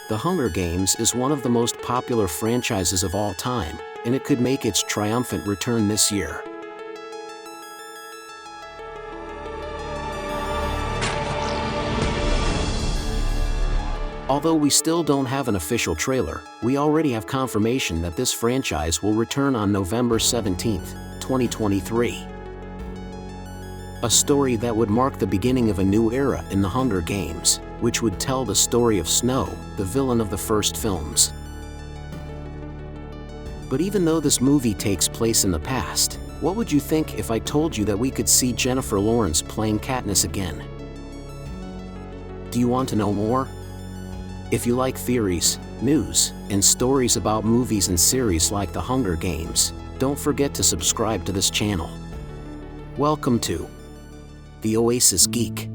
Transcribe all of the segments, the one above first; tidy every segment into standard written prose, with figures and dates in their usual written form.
The Hunger Games is one of the most popular franchises of all time, and it could make its triumphant return this year. Although we still don't have an official trailer, we already have confirmation that this franchise will return on November 17, 2023. A story that would mark the beginning of a new era in the Hunger Games, which would tell the story of Snow, the villain of the first films. But even though this movie takes place in the past, what would you think if I told you that we could see Jennifer Lawrence playing Katniss again? Do you want to know more? If you like theories, news, and stories about movies and series like The Hunger Games, don't forget to subscribe to this channel. Welcome to The Oasis Geek.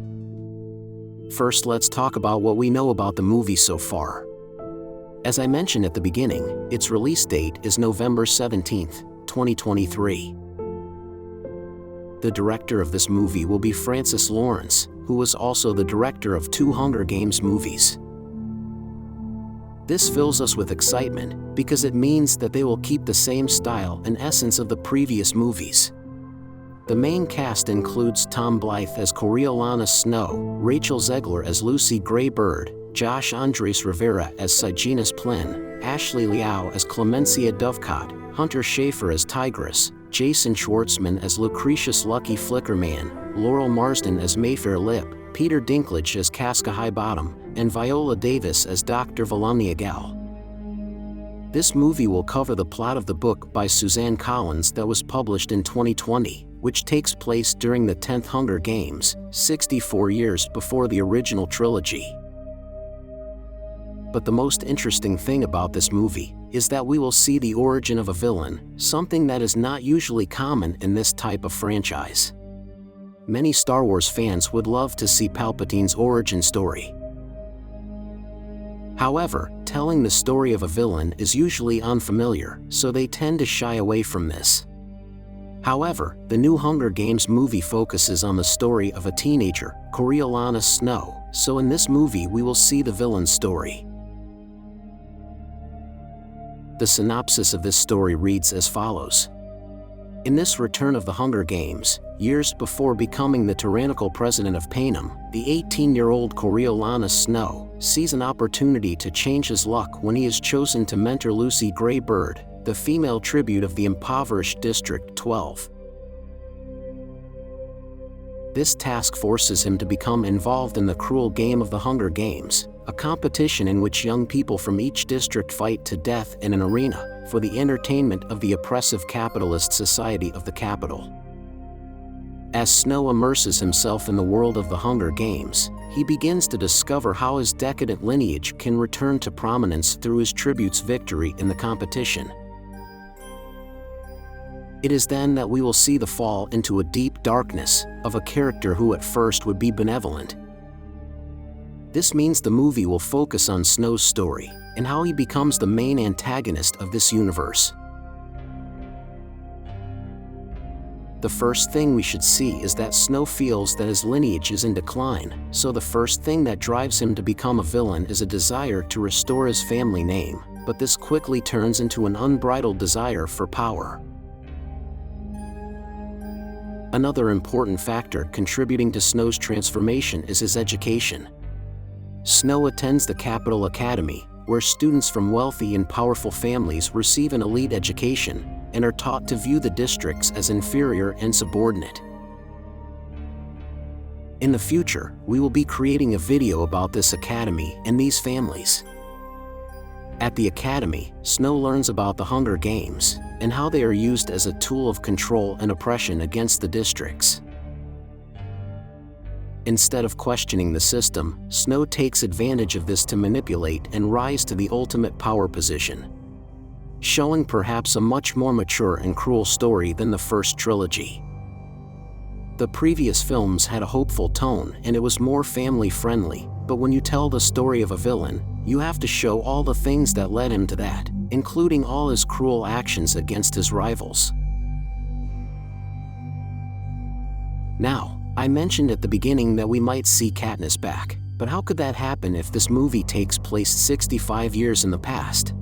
First, let's talk about what we know about the movie so far. As I mentioned at the beginning, its release date is November 17, 2023. The director of this movie will be Francis Lawrence, who was also the director of 2 Hunger Games movies. This fills us with excitement because it means that they will keep the same style and essence of the previous movies. The main cast includes Tom Blythe as Coriolanus Snow, Rachel Zegler as Lucy Gray Bird, Josh Andres Rivera as Sejanus Plyn, Ashley Liao as Clemencia Dovecot, Hunter Schafer as Tigress, Jason Schwartzman as Lucretius Lucky Flickerman, Laurel Marsden as Mayfair Lip, Peter Dinklage as Casca Highbottom, and Viola Davis as Dr. Volumnia Gell. This movie will cover the plot of the book by Suzanne Collins that was published in 2020, which takes place during the 10th Hunger Games, 64 years before the original trilogy. But the most interesting thing about this movie is that we will see the origin of a villain, something that is not usually common in this type of franchise. Many Star Wars fans would love to see Palpatine's origin story. However, telling the story of a villain is usually unfamiliar, so they tend to shy away from this. However, the new Hunger Games movie focuses on the story of a teenager, Coriolanus Snow, so in this movie we will see the villain's story. The synopsis of this story reads as follows. In this return of the Hunger Games, years before becoming the tyrannical president of Panem, the 18-year-old Coriolanus Snow sees an opportunity to change his luck when he is chosen to mentor Lucy Gray Bird, the female tribute of the impoverished District 12. This task forces him to become involved in the cruel game of the Hunger Games, a competition in which young people from each district fight to death in an arena for the entertainment of the oppressive capitalist society of the capital. As Snow immerses himself in the world of the Hunger Games, he begins to discover how his decadent lineage can return to prominence through his tribute's victory in the competition. It is then that we will see the fall into a deep darkness of a character who at first would be benevolent. This means the movie will focus on Snow's story and how he becomes the main antagonist of this universe. The first thing we should see is that Snow feels that his lineage is in decline, so the first thing that drives him to become a villain is a desire to restore his family name, but this quickly turns into an unbridled desire for power. Another important factor contributing to Snow's transformation is his education. Snow attends the Capital Academy, where students from wealthy and powerful families receive an elite education and are taught to view the districts as inferior and subordinate. In the future, we will be creating a video about this academy and these families. At the academy, Snow learns about the Hunger Games and how they are used as a tool of control and oppression against the districts. Instead of questioning the system, Snow takes advantage of this to manipulate and rise to the ultimate power position, showing perhaps a much more mature and cruel story than the first trilogy. The previous films had a hopeful tone and it was more family-friendly, but when you tell the story of a villain, you have to show all the things that led him to that, including all his cruel actions against his rivals. Now, I mentioned at the beginning that we might see Katniss back. But how could that happen if this movie takes place 65 years in the past?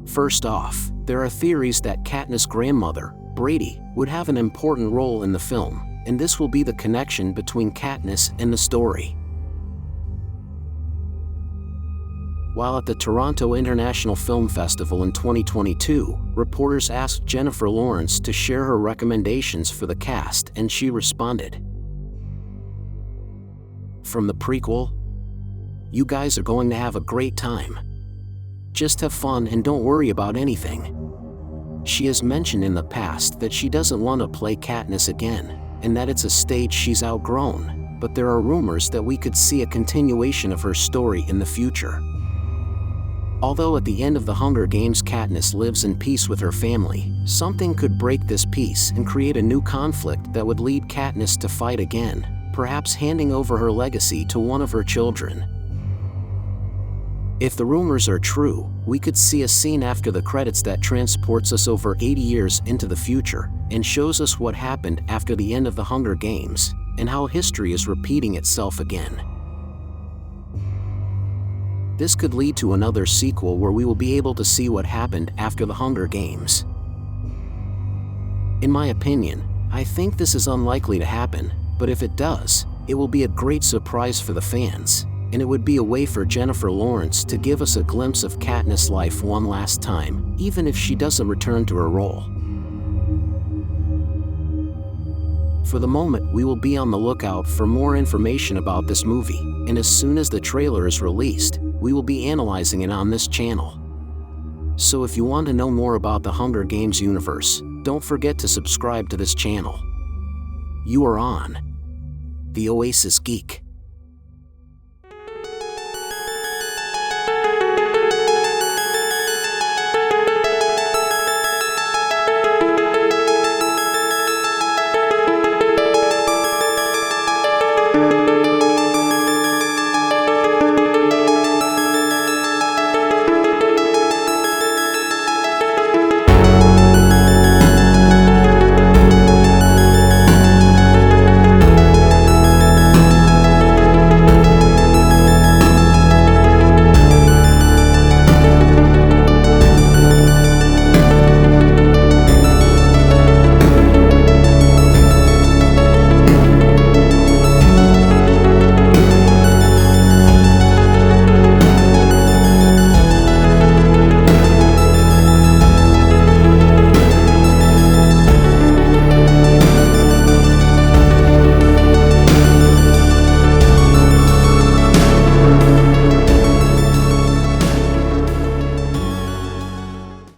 First off, there are theories that Katniss' grandmother, Brady, would have an important role in the film, and this will be the connection between Katniss and the story. While at the Toronto International Film Festival in 2022, reporters asked Jennifer Lawrence to share her recommendations for the cast, and she responded. From the prequel, "You guys are going to have a great time. Just have fun and don't worry about anything." She has mentioned in the past that she doesn't want to play Katniss again, and that it's a stage she's outgrown, but there are rumors that we could see a continuation of her story in the future. Although at the end of the Hunger Games Katniss lives in peace with her family, something could break this peace and create a new conflict that would lead Katniss to fight again, perhaps handing over her legacy to one of her children. If the rumors are true, we could see a scene after the credits that transports us over 80 years into the future and shows us what happened after the end of the Hunger Games and how history is repeating itself again. This could lead to another sequel where we will be able to see what happened after the Hunger Games. In my opinion, I think this is unlikely to happen, but if it does, it will be a great surprise for the fans, and it would be a way for Jennifer Lawrence to give us a glimpse of Katniss' life one last time, even if she doesn't return to her role. For the moment, we will be on the lookout for more information about this movie, and as soon as the trailer is released, we will be analyzing it on this channel. So if you want to know more about the Hunger Games universe, don't forget to subscribe to this channel. You are on The Oasis Geek.